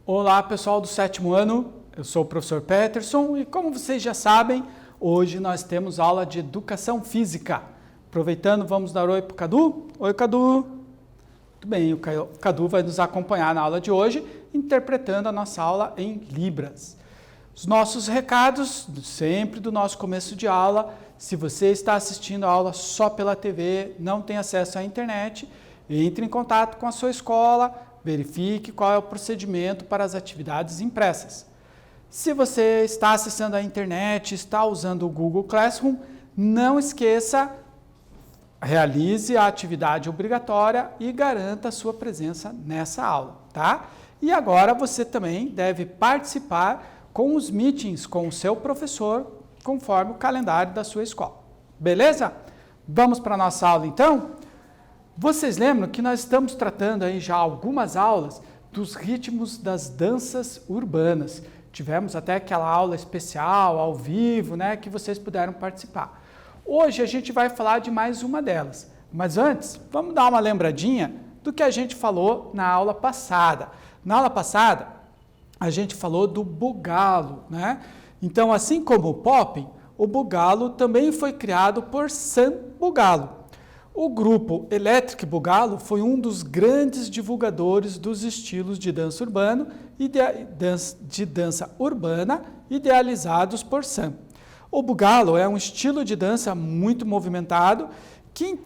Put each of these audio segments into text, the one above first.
Olá pessoal do 7º ano, eu sou o professor Peterson e como vocês já sabem, hoje nós temos aula de Educação Física. Aproveitando, vamos dar oi para o Cadu. Oi Cadu! Muito bem, o Cadu vai nos acompanhar na aula de hoje, interpretando a nossa aula em Libras. Os nossos recados, sempre do nosso começo de aula, se você está assistindo a aula só pela TV, não tem acesso à internet, entre em contato com a sua escola, verifique qual é o procedimento para as atividades impressas. Se você está acessando a internet, está usando o Google Classroom, não esqueça, realize a atividade obrigatória e garanta a sua presença nessa aula, tá? E agora você também deve participar com os meetings com o seu professor, conforme o calendário da sua escola. Beleza? Vamos para a nossa aula então? Vocês lembram que nós estamos tratando aí já algumas aulas dos ritmos das danças urbanas. Tivemos até aquela aula especial, ao vivo, né, que vocês puderam participar. Hoje a gente vai falar de mais uma delas. Mas antes, vamos dar uma lembradinha do que a gente falou na aula passada. Na aula passada, a gente falou do bugalo, né? Então, assim como o popping, o bugalo também foi criado por Sam Bugalo. O grupo Electric Bugalo foi um dos grandes divulgadores dos estilos de dança urbana idealizados por Sam. O bugalo é um estilo de dança muito movimentado que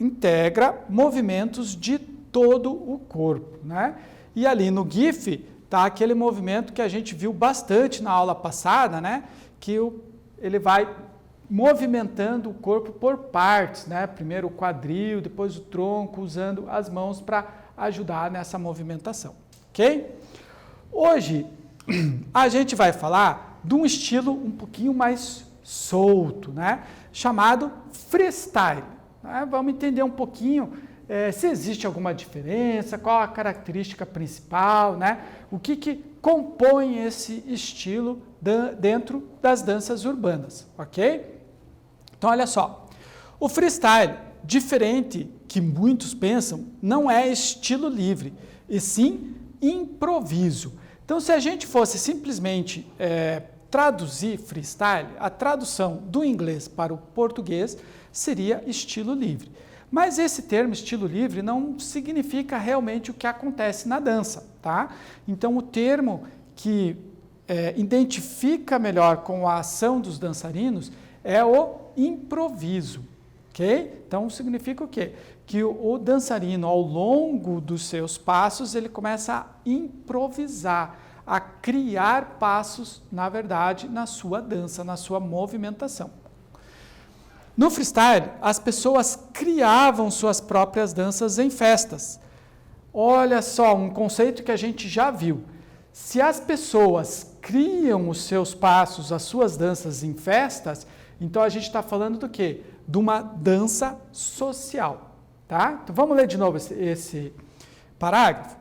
integra movimentos de todo o corpo, né? E ali no GIF está aquele movimento que a gente viu bastante na aula passada, né? Que ele vai movimentando o corpo por partes, né? Primeiro o quadril, depois o tronco, usando as mãos para ajudar nessa movimentação, ok? Hoje a gente vai falar de um estilo um pouquinho mais solto, né? Chamado freestyle, né? Vamos entender um pouquinho se existe alguma diferença, qual a característica principal, né? O que compõe esse estilo dentro das danças urbanas, ok? Então, olha só, o freestyle, diferente que muitos pensam, não é estilo livre, e sim improviso. Então, se a gente fosse simplesmente traduzir freestyle, a tradução do inglês para o português seria estilo livre. Mas esse termo, estilo livre, não significa realmente o que acontece na dança, tá? Então, o termo que identifica melhor com a ação dos dançarinos é o improviso, ok? Então, significa o quê? Que o dançarino, ao longo dos seus passos, ele começa a improvisar, a criar passos, na verdade, na sua dança, na sua movimentação. No freestyle, as pessoas criavam suas próprias danças em festas. Olha só, um conceito que a gente já viu. Se as pessoas criam os seus passos, as suas danças em festas, então a gente está falando do quê? De uma dança social, tá? Então vamos ler de novo esse parágrafo.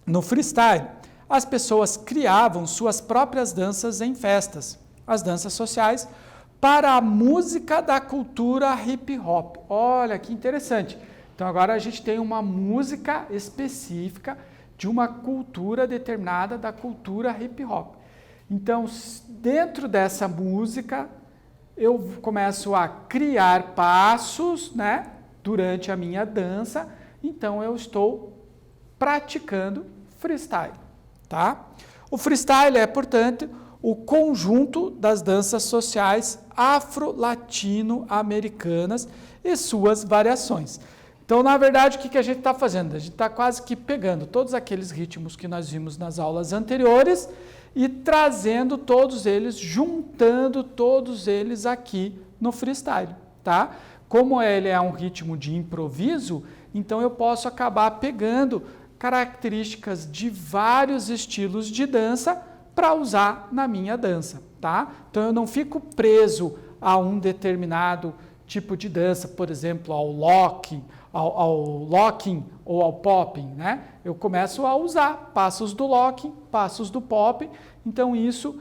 No freestyle, as pessoas criavam suas próprias danças em festas, as danças sociais, para a música da cultura hip hop. Olha que interessante. Então agora a gente tem uma música específica de uma cultura determinada da cultura hip hop. Então, dentro dessa música, eu começo a criar passos, né, durante a minha dança, então eu estou praticando freestyle, tá? O freestyle é, portanto, o conjunto das danças sociais afro-latino-americanas e suas variações. Então, na verdade, o que a gente está fazendo? A gente está quase que pegando todos aqueles ritmos que nós vimos nas aulas anteriores e trazendo todos eles, juntando todos eles aqui no freestyle, tá? Como ele é um ritmo de improviso, então eu posso acabar pegando características de vários estilos de dança para usar na minha dança, tá? Então eu não fico preso a um determinado tipo de dança, por exemplo, ao locking ou ao popping, né? Eu começo a usar passos do locking, passos do popping, então isso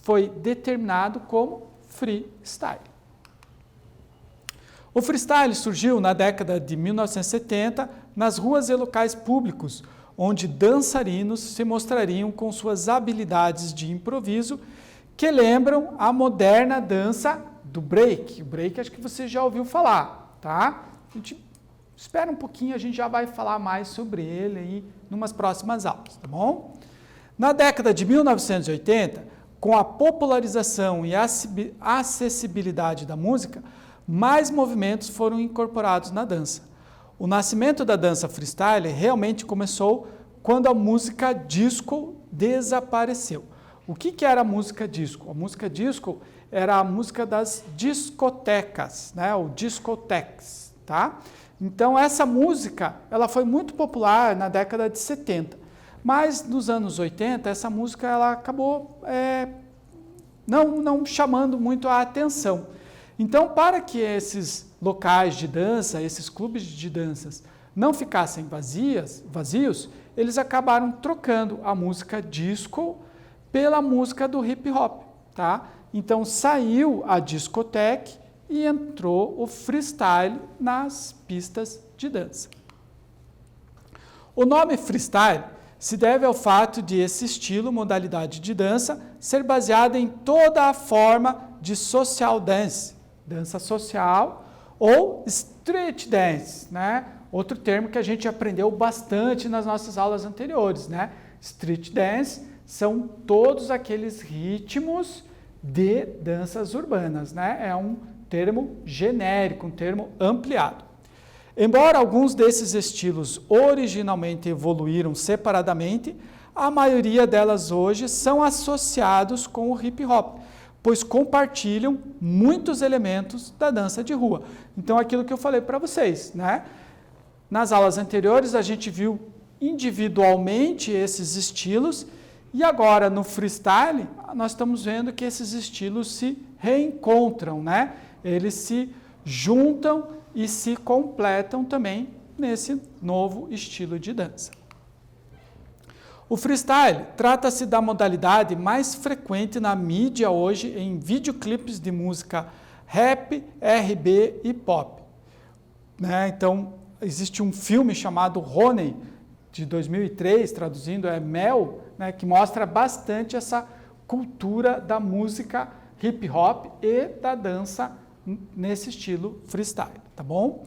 foi determinado como freestyle. O freestyle surgiu na década de 1970 nas ruas e locais públicos, onde dançarinos se mostrariam com suas habilidades de improviso, que lembram a moderna dança do break. O break acho que você já ouviu falar, tá? A gente espera um pouquinho, a gente já vai falar mais sobre ele aí numas próximas aulas, tá bom? Na década de 1980, com a popularização e acessibilidade da música, mais movimentos foram incorporados na dança. O nascimento da dança freestyle realmente começou quando a música disco desapareceu. O que era a música disco? A música disco era a música das discotecas, né? O discoteques, tá? Então essa música, ela foi muito popular na década de 70, mas nos anos 80 essa música ela acabou não chamando muito a atenção. Então, para que esses locais de dança, esses clubes de danças não ficassem vazios, eles acabaram trocando a música disco pela música do hip hop, tá? Então saiu a discoteque e entrou o freestyle nas pistas de dança. O nome freestyle se deve ao fato de esse estilo, modalidade de dança, ser baseada em toda a forma de social dance, dança social ou street dance, né? Outro termo que a gente aprendeu bastante nas nossas aulas anteriores, né? Street dance são todos aqueles ritmos de danças urbanas, né? É um termo genérico, um termo ampliado. Embora alguns desses estilos originalmente evoluíram separadamente, a maioria delas hoje são associados com o hip hop, pois compartilham muitos elementos da dança de rua. Então, aquilo que eu falei para vocês, né? Nas aulas anteriores, a gente viu individualmente esses estilos e agora no freestyle, nós estamos vendo que esses estilos se reencontram, né? Eles se juntam e se completam também nesse novo estilo de dança. O freestyle trata-se da modalidade mais frequente na mídia hoje em videoclipes de música rap, R&B e pop. Né? Então, existe um filme chamado Honey, de 2003, traduzindo é Mel, né, que mostra bastante essa cultura da música hip hop e da dança nesse estilo freestyle, tá bom?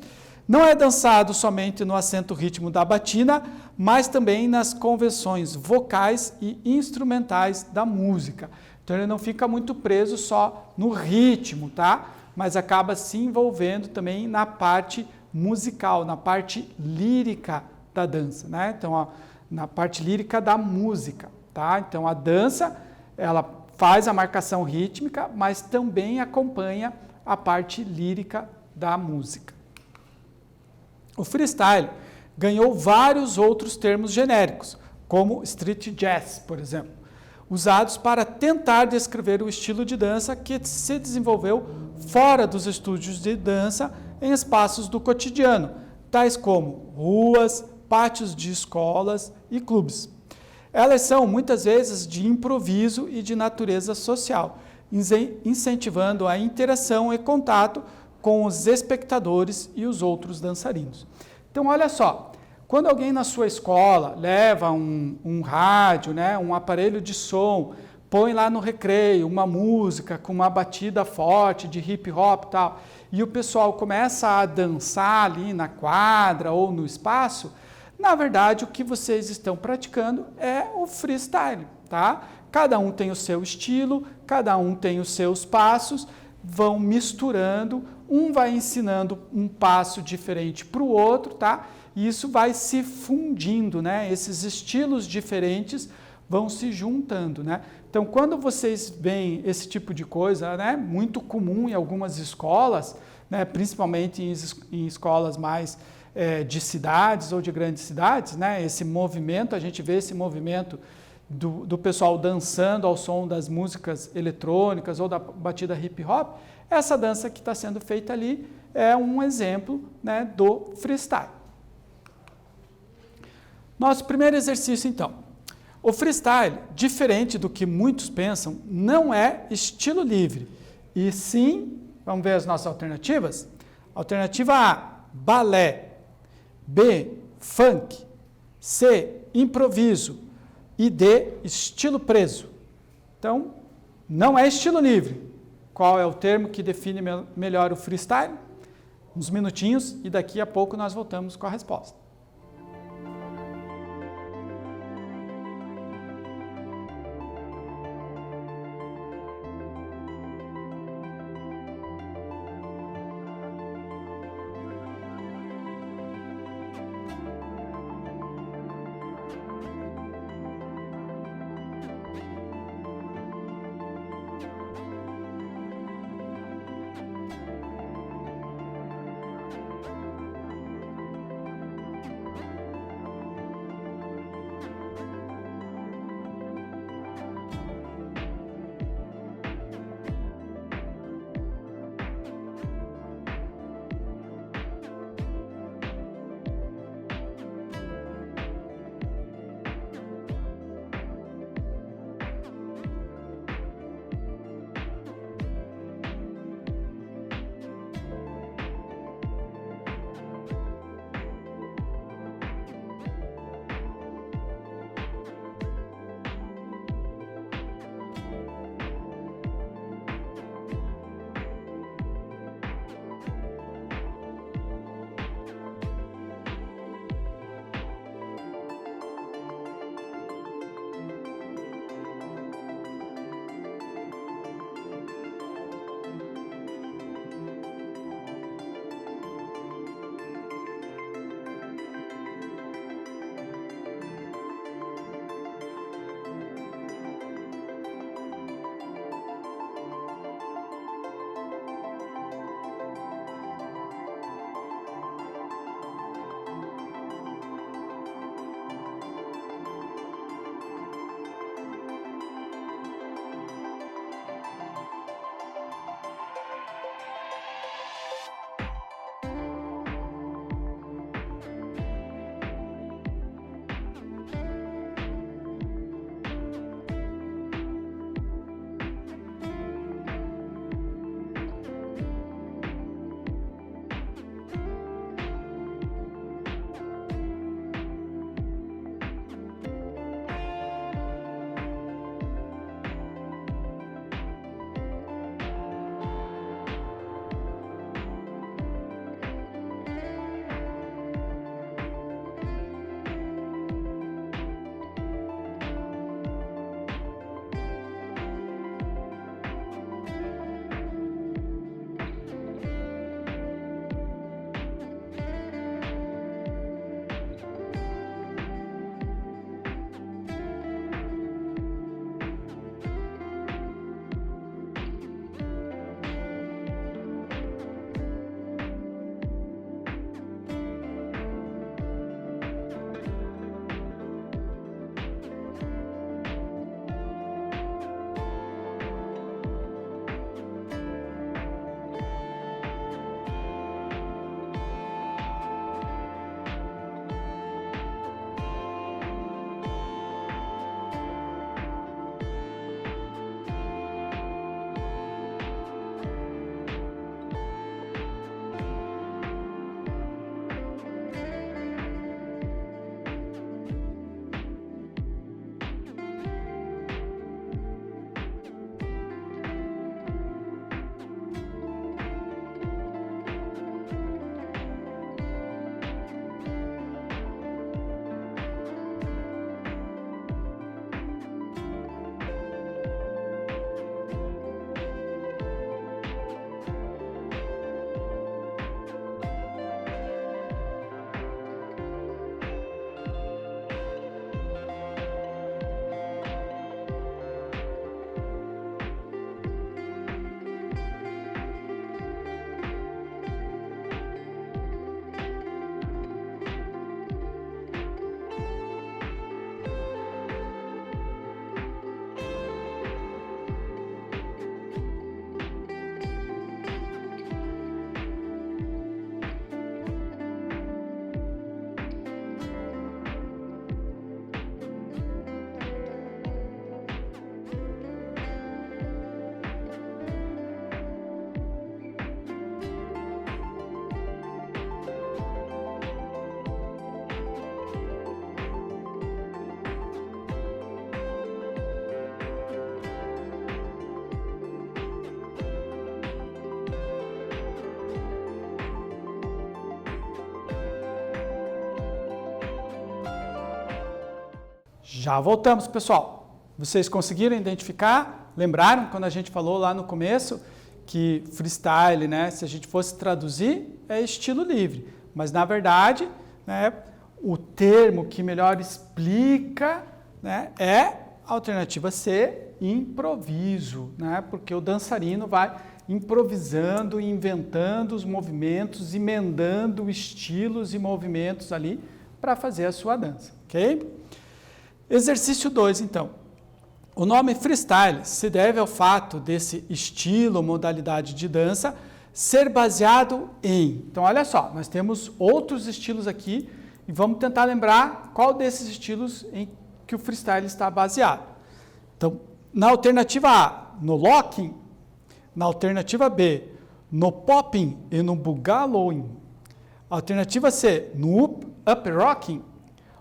Não é dançado somente no acento ritmo da batina, mas também nas convenções vocais e instrumentais da música. Então ele não fica muito preso só no ritmo, tá? Mas acaba se envolvendo também na parte musical, na parte lírica da dança, né? Então, ó, na parte lírica da música, tá? Então a dança, ela faz a marcação rítmica, mas também acompanha a parte lírica da música. O freestyle ganhou vários outros termos genéricos, como street jazz, por exemplo, usados para tentar descrever o estilo de dança que se desenvolveu fora dos estúdios de dança em espaços do cotidiano, tais como ruas, pátios de escolas e clubes. Elas são muitas vezes de improviso e de natureza social, incentivando a interação e contato com os espectadores e os outros dançarinos. Então, olha só, quando alguém na sua escola leva um rádio, né, um aparelho de som, põe lá no recreio uma música com uma batida forte de hip hop e tal, e o pessoal começa a dançar ali na quadra ou no espaço, na verdade, o que vocês estão praticando é o freestyle, tá? Cada um tem o seu estilo, cada um tem os seus passos, vão misturando, um vai ensinando um passo diferente para o outro, tá? E isso vai se fundindo, né? Esses estilos diferentes vão se juntando, né? Então, quando vocês veem esse tipo de coisa, né, muito comum em algumas escolas, né, principalmente em escolas mais de cidades ou de grandes cidades, né, esse movimento, a gente vê esse movimento do pessoal dançando ao som das músicas eletrônicas ou da batida hip hop, essa dança que está sendo feita ali é um exemplo, né, do freestyle. Nosso primeiro exercício, então. O freestyle, diferente do que muitos pensam, não é estilo livre. E sim, vamos ver as nossas alternativas? Alternativa A, balé. B, funk. C, improviso. E D, estilo preso. Então, não é estilo livre. Qual é o termo que define melhor o freestyle? Uns minutinhos e daqui a pouco nós voltamos com a resposta. Já voltamos, pessoal. Vocês conseguiram identificar? Lembraram quando a gente falou lá no começo que freestyle, né, se a gente fosse traduzir, é estilo livre. Mas, na verdade, né, o termo que melhor explica, né, é a alternativa C, improviso, né, porque o dançarino vai improvisando, inventando os movimentos, emendando estilos e movimentos ali para fazer a sua dança, ok? Exercício 2, então. O nome freestyle se deve ao fato desse estilo, modalidade de dança, ser baseado em... Então, olha só, nós temos outros estilos aqui e vamos tentar lembrar qual desses estilos em que o freestyle está baseado. Então, na alternativa A, no locking, na alternativa B, no popping e no boogalooing. Alternativa C, no up rocking,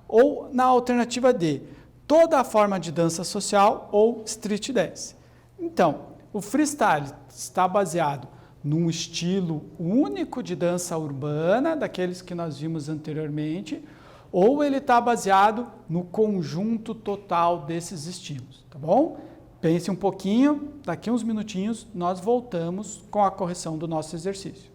ou na alternativa D, toda a forma de dança social ou street dance. Então, o freestyle está baseado num estilo único de dança urbana, daqueles que nós vimos anteriormente, ou ele está baseado no conjunto total desses estilos, tá bom? Pense um pouquinho, daqui uns minutinhos nós voltamos com a correção do nosso exercício.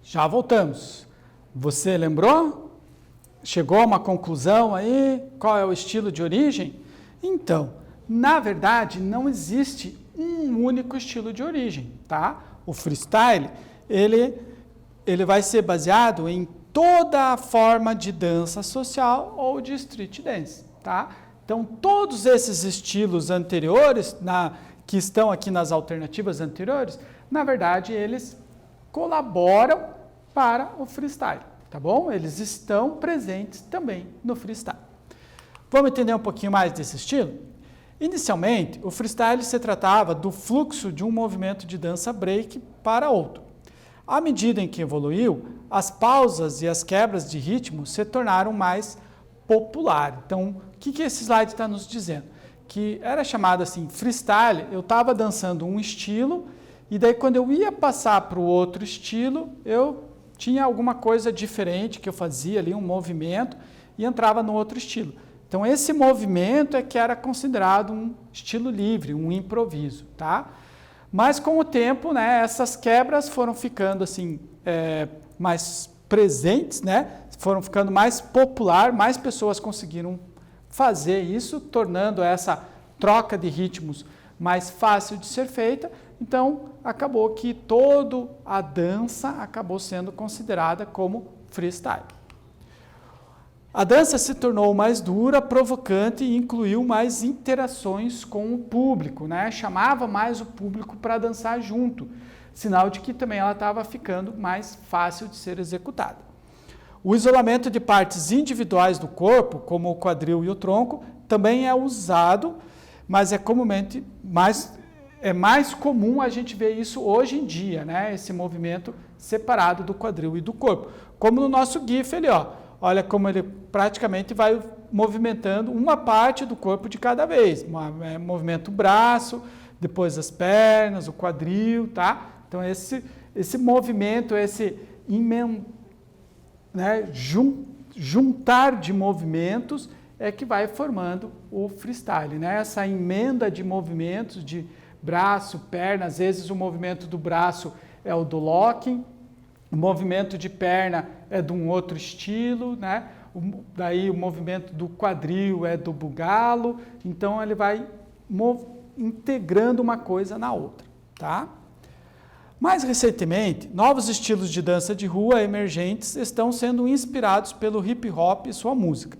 Já voltamos. Você lembrou? Chegou a uma conclusão aí? Qual é o estilo de origem? Então, na verdade, não existe um único estilo de origem, tá? O freestyle, ele vai ser baseado em toda a forma de dança social ou de street dance, tá? Então, todos esses estilos anteriores, que estão aqui nas alternativas anteriores, na verdade, eles colaboram para o freestyle, tá bom? Eles estão presentes também no freestyle. Vamos entender um pouquinho mais desse estilo? Inicialmente, o freestyle se tratava do fluxo de um movimento de dança break para outro. À medida em que evoluiu, as pausas e as quebras de ritmo se tornaram mais populares. Então, o que esse slide está nos dizendo? Que era chamado assim, freestyle, eu estava dançando um estilo, e daí quando eu ia passar para o outro estilo, eu tinha alguma coisa diferente que eu fazia ali, um movimento, e entrava no outro estilo. Então, esse movimento é que era considerado um estilo livre, um improviso, tá? Mas, com o tempo, né, essas quebras foram ficando assim, mais presentes, né? Foram ficando mais popular, mais pessoas conseguiram fazer isso, tornando essa troca de ritmos mais fácil de ser feita. Então, acabou que toda a dança acabou sendo considerada como freestyle. A dança se tornou mais dura, provocante e incluiu mais interações com o público, né? Chamava mais o público para dançar junto, sinal de que também ela estava ficando mais fácil de ser executada. O isolamento de partes individuais do corpo, como o quadril e o tronco, também é usado, mas é mais comum a gente ver isso hoje em dia, né? Esse movimento separado do quadril e do corpo. Como no nosso GIF ali, ó. Olha como ele praticamente vai movimentando uma parte do corpo de cada vez. Movimenta o braço, depois as pernas, o quadril, tá? Então, esse movimento, juntar de movimentos é que vai formando o freestyle, né? Essa emenda de movimentos de braço, perna, às vezes o movimento do braço é o do locking, o movimento de perna é de um outro estilo, né? Daí o movimento do quadril é do bugalo, então ele vai integrando uma coisa na outra, tá? Mais recentemente, novos estilos de dança de rua emergentes estão sendo inspirados pelo hip hop e sua música.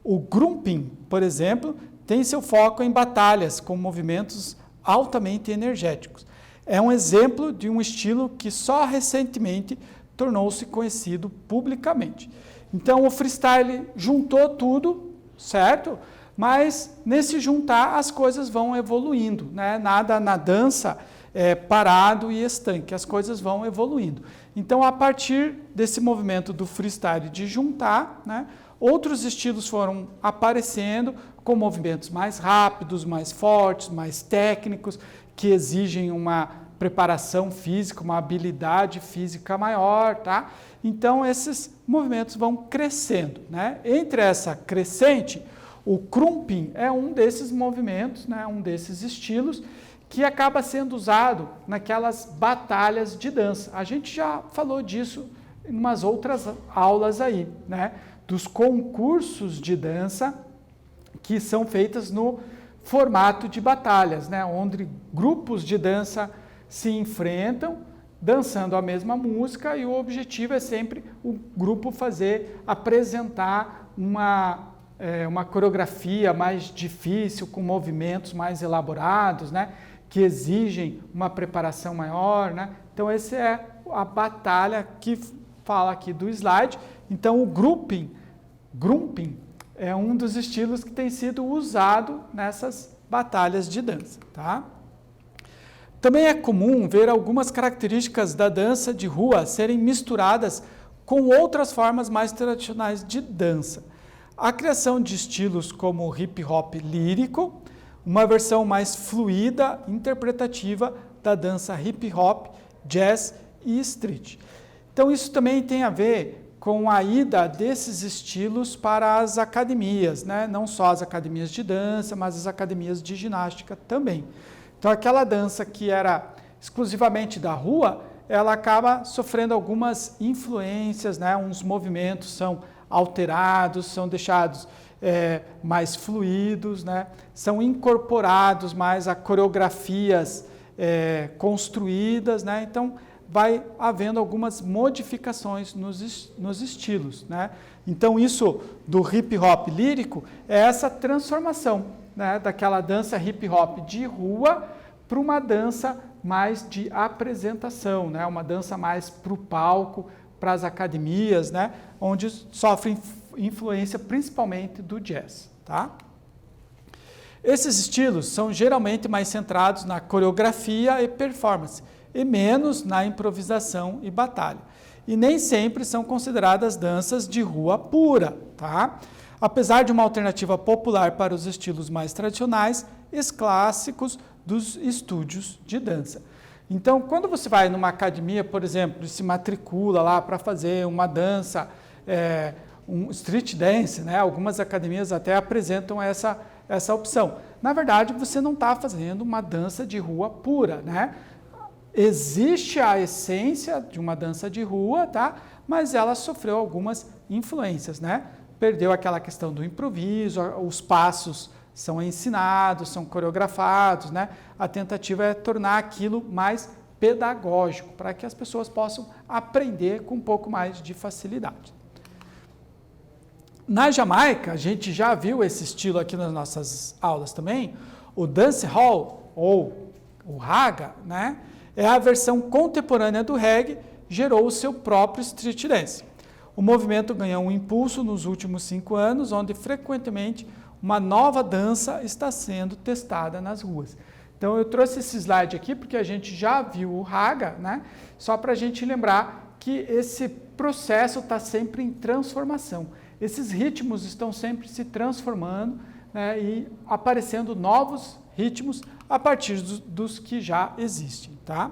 O grouping, por exemplo, tem seu foco em batalhas com movimentos altamente energéticos. É um exemplo de um estilo que só recentemente tornou-se conhecido publicamente. Então, o freestyle juntou tudo, certo? Mas, nesse juntar, as coisas vão evoluindo, né? Nada na dança é parado e estanque, as coisas vão evoluindo. Então, a partir desse movimento do freestyle de juntar, né, outros estilos foram aparecendo com movimentos mais rápidos, mais fortes, mais técnicos, que exigem uma preparação física, uma habilidade física maior, tá? Então, esses movimentos vão crescendo, né? Entre essa crescente, o krumping é um desses movimentos, né, um desses estilos, que acaba sendo usado naquelas batalhas de dança. A gente já falou disso em umas outras aulas aí, né? Dos concursos de dança que são feitas no formato de batalhas, né? Onde grupos de dança se enfrentam, dançando a mesma música, e o objetivo é sempre o grupo apresentar uma coreografia mais difícil, com movimentos mais elaborados, né? Que exigem uma preparação maior, né? Então, essa é a batalha que fala aqui do slide. Então, o grouping é um dos estilos que tem sido usado nessas batalhas de dança, tá? Também é comum ver algumas características da dança de rua serem misturadas com outras formas mais tradicionais de dança. A criação de estilos como o hip hop lírico, uma versão mais fluida, interpretativa da dança hip hop, jazz e street. Então, isso também tem a ver com a ida desses estilos para as academias, né? Não só as academias de dança, mas as academias de ginástica também. Então, aquela dança que era exclusivamente da rua, ela acaba sofrendo algumas influências, né? Uns movimentos são alterados, são deixados mais fluidos, né? São incorporados mais a coreografias construídas, né? Então, vai havendo algumas modificações nos estilos, né? Então, isso do hip hop lírico é essa transformação, né? Daquela dança hip hop de rua para uma dança mais de apresentação, né? Uma dança mais para o palco, para as academias, né? Onde sofrem influência principalmente do jazz, tá? Esses estilos são geralmente mais centrados na coreografia e performance, e menos na improvisação e batalha. E nem sempre são consideradas danças de rua pura, tá? Apesar de uma alternativa popular para os estilos mais tradicionais e clássicos dos estúdios de dança. Então, quando você vai numa academia, por exemplo, e se matricula lá para fazer uma dança, um street dance, né? Algumas academias até apresentam essa opção. Na verdade, você não está fazendo uma dança de rua pura, né? Existe a essência de uma dança de rua, tá? Mas ela sofreu algumas influências, né? Perdeu aquela questão do improviso, os passos são ensinados, são coreografados, né? A tentativa é tornar aquilo mais pedagógico, para que as pessoas possam aprender com um pouco mais de facilidade. Na Jamaica, a gente já viu esse estilo aqui nas nossas aulas também, o dancehall, ou o raga, né? É a versão contemporânea do reggae, gerou o seu próprio street dance. O movimento ganhou um impulso nos últimos 5 anos, onde frequentemente uma nova dança está sendo testada nas ruas. Então eu trouxe esse slide aqui porque a gente já viu o raga, né? Só para a gente lembrar que esse processo está sempre em transformação. Esses ritmos estão sempre se transformando, né? E aparecendo novos ritmos a partir dos que já existem, tá?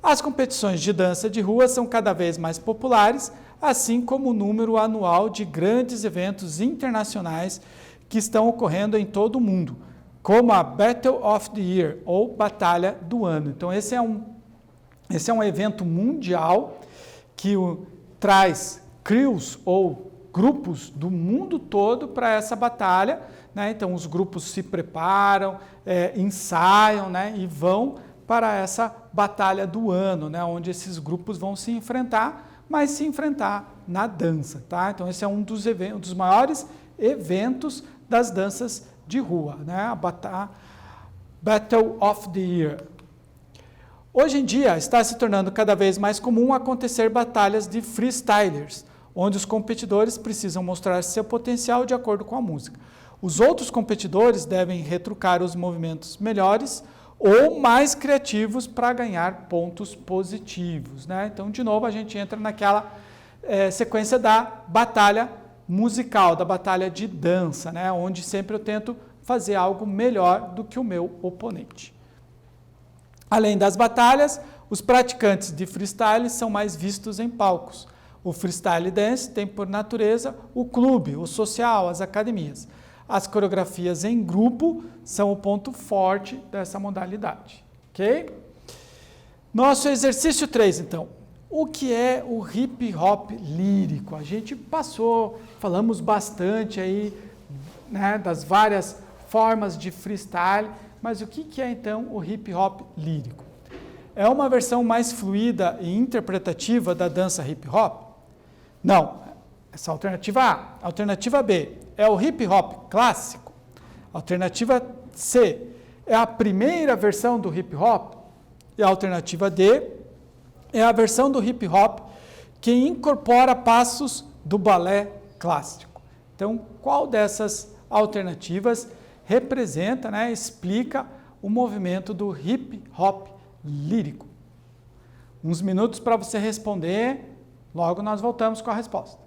As competições de dança de rua são cada vez mais populares, assim como o número anual de grandes eventos internacionais que estão ocorrendo em todo o mundo, como a Battle of the Year, ou Batalha do Ano. Então, esse é um evento mundial que traz crews ou grupos do mundo todo para essa batalha, né? Então, os grupos se preparam, ensaiam, né? E vão para essa batalha do ano, né? Onde esses grupos vão se enfrentar, mas se enfrentar na dança, tá? Então, esse é um dos maiores eventos das danças de rua, né? A Battle of the Year. Hoje em dia, está se tornando cada vez mais comum acontecer batalhas de freestylers, onde os competidores precisam mostrar seu potencial de acordo com a música. Os outros competidores devem retrucar os movimentos melhores ou mais criativos para ganhar pontos positivos, né? Então, de novo, a gente entra naquela sequência da batalha musical, da batalha de dança, né? Onde sempre eu tento fazer algo melhor do que o meu oponente. Além das batalhas, os praticantes de freestyle são mais vistos em palcos. O freestyle dance tem por natureza o clube, o social, as academias. As coreografias em grupo são o ponto forte dessa modalidade, ok? Nosso exercício 3, então. O que é o hip hop lírico? A gente falamos bastante aí, né, das várias formas de freestyle, mas o que é então o hip hop lírico? É uma versão mais fluida e interpretativa da dança hip hop? Não, essa é a alternativa A. Alternativa B é o hip hop clássico. Alternativa C é a primeira versão do hip hop. E a alternativa D é a versão do hip hop que incorpora passos do balé clássico. Então, qual dessas alternativas representa, né, explica o movimento do hip hop lírico? Uns minutos para você responder, logo nós voltamos com a resposta.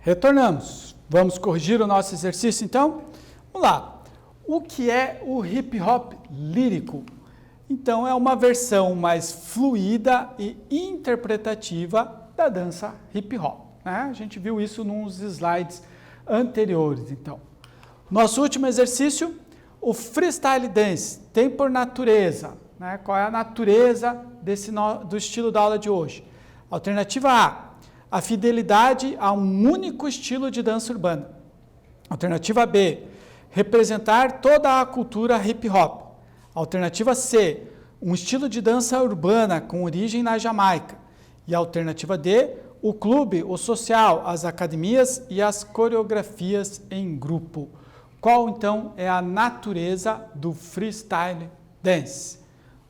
Retornamos. Vamos corrigir o nosso exercício então? Vamos lá. O que é o hip hop lírico? Então é uma versão mais fluida e interpretativa da dança hip hop, né? A gente viu isso nos slides anteriores, então. Nosso último exercício, o freestyle dance, tem por natureza, né? Qual é a natureza do estilo da aula de hoje? Alternativa A fidelidade a um único estilo de dança urbana. Alternativa B, representar toda a cultura hip hop. Alternativa C, um estilo de dança urbana com origem na Jamaica. E a alternativa D, o clube, o social, as academias e as coreografias em grupo. Qual então é a natureza do freestyle dance?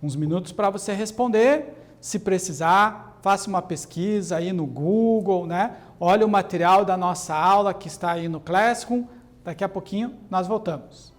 Uns minutos para você responder. Se precisar, faça uma pesquisa aí no Google, né? Olha o material da nossa aula que está aí no Classroom. Daqui a pouquinho nós voltamos.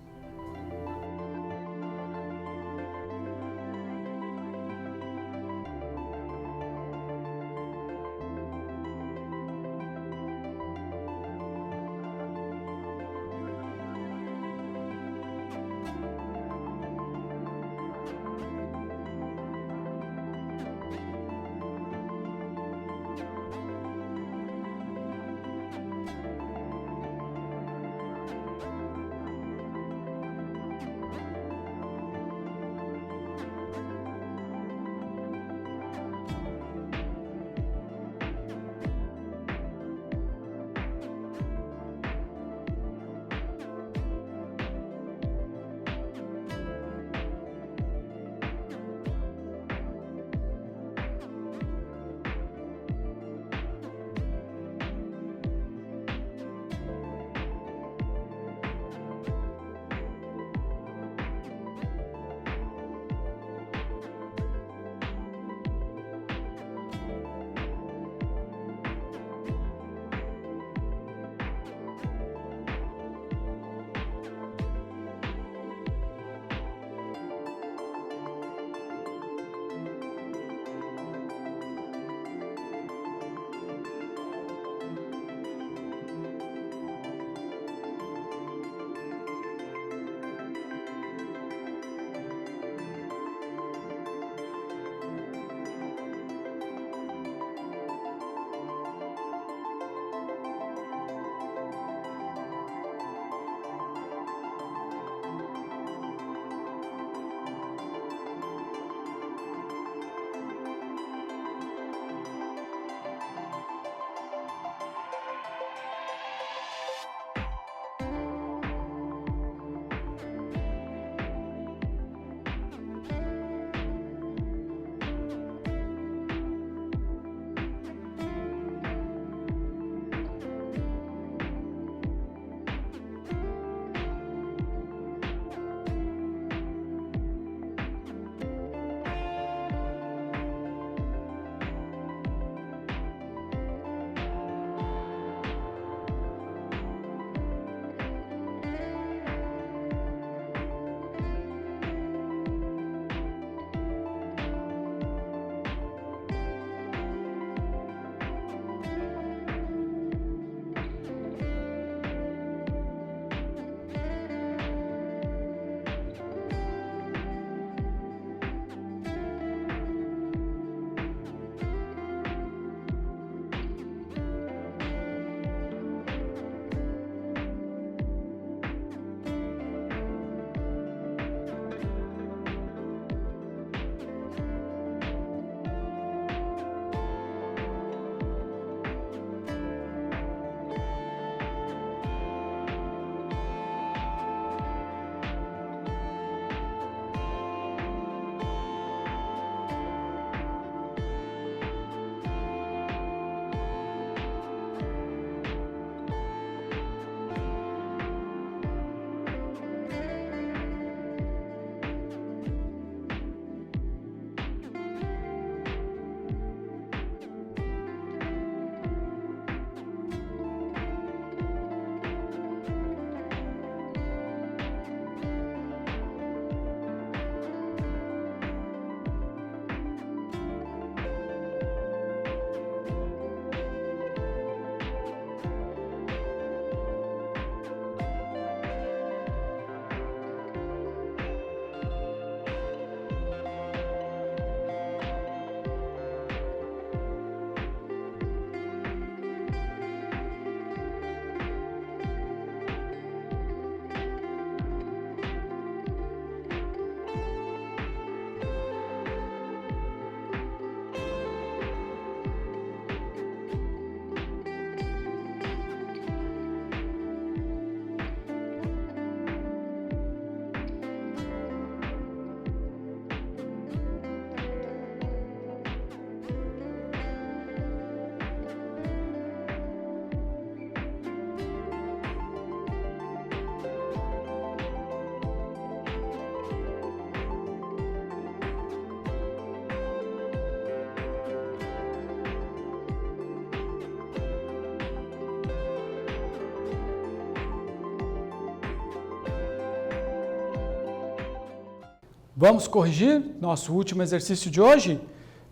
Vamos corrigir nosso último exercício de hoje?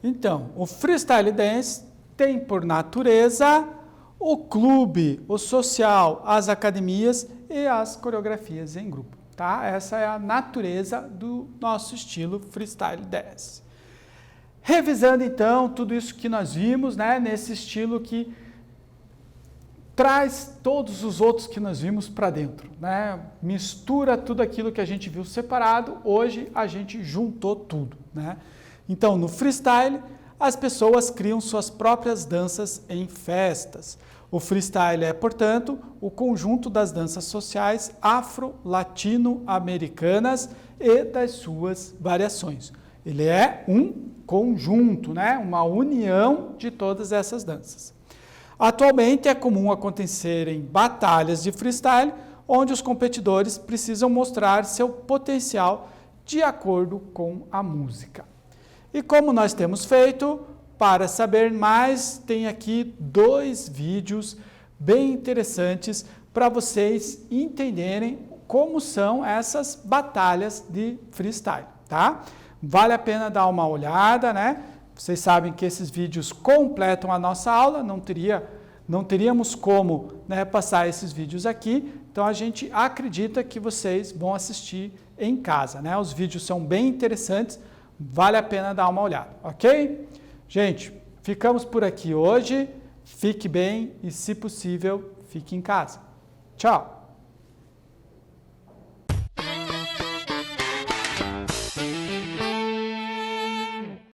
Então, o freestyle dance tem por natureza o clube, o social, as academias e as coreografias em grupo, tá? Essa é a natureza do nosso estilo freestyle dance. Revisando então tudo isso que nós vimos, né, nesse estilo que traz todos os outros que nós vimos para dentro, né? Mistura tudo aquilo que a gente viu separado, hoje a gente juntou tudo, né? Então, no freestyle, as pessoas criam suas próprias danças em festas. O freestyle é, portanto, o conjunto das danças sociais afro-latino-americanas e das suas variações. Ele é um conjunto, né? Uma união de todas essas danças. Atualmente é comum acontecerem batalhas de freestyle, onde os competidores precisam mostrar seu potencial de acordo com a música. E como nós temos feito, para saber mais, tem aqui 2 vídeos bem interessantes para vocês entenderem como são essas batalhas de freestyle, tá? Vale a pena dar uma olhada, né? Vocês sabem que esses vídeos completam a nossa aula, não teríamos como, né, passar esses vídeos aqui, então a gente acredita que vocês vão assistir em casa, né? Os vídeos são bem interessantes, vale a pena dar uma olhada, ok? Gente, ficamos por aqui hoje, fique bem e, se possível, fique em casa. Tchau!